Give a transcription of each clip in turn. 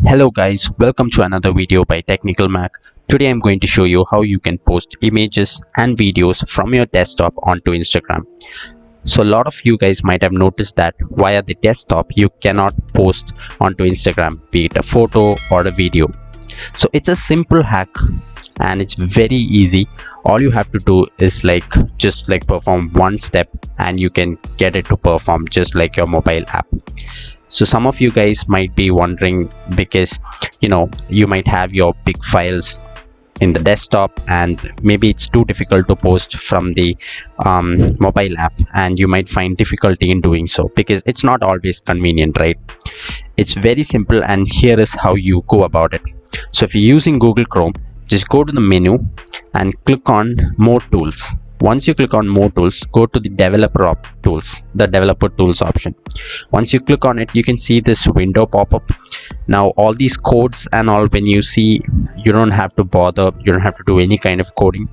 Hello guys, welcome to another video by Technical Mac. Today I'm going to show you how you can post images and videos from your desktop onto Instagram. So a lot of you guys might have noticed that via the desktop you cannot post onto Instagram, be it a photo or a video. So it's a simple hack and it's very easy. All you have to do is just perform one step and you can get it to perform just like your mobile app. So some of you guys might be wondering, because you might have your big files in the desktop and maybe it's too difficult to post from the mobile app, and you might find difficulty in doing so because it's not always convenient, right? It's very simple, and here is how you go about it. So if you're using Google Chrome, just go to the menu and click on More Tools. Once you click on More Tools, go to the Developer Tools option. Once you click on it, you can see this window pop up. Now all these codes and all, when you see, you don't have to bother, you don't have to do any kind of coding.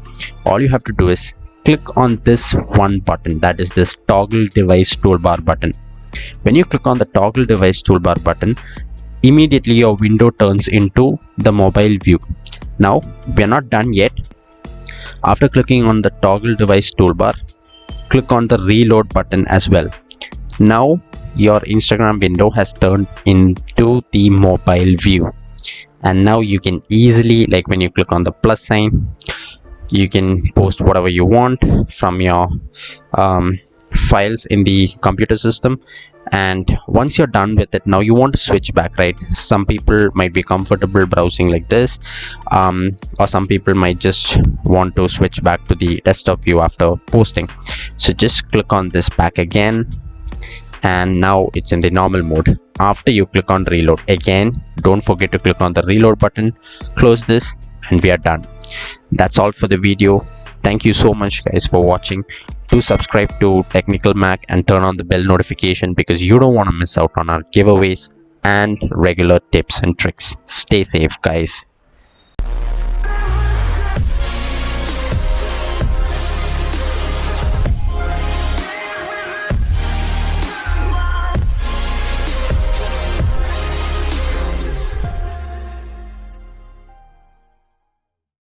All you have to do is click on this one button, that is this Toggle Device Toolbar button. When you click on the Toggle Device Toolbar button, immediately your window turns into the mobile view. Now we are not done yet. After clicking on the Toggle Device Toolbar, click on the Reload button as well. Now your Instagram window has turned into the mobile view, and now you can easily, when you click on the plus sign, you can post whatever you want from your files in the computer system. And once you're done with it, now you want to switch back, right? Some people might be comfortable browsing like this, or some people might just want to switch back to the desktop view after posting. So just click on this back again, and now it's in the normal mode. After you click on reload again, don't forget to click on the reload button, close this, and we are done. That's all for the video. Thank you so much guys for watching. Do subscribe to Technical Mac and turn on the bell notification, because you don't want to miss out on our giveaways and regular tips and tricks. Stay safe guys.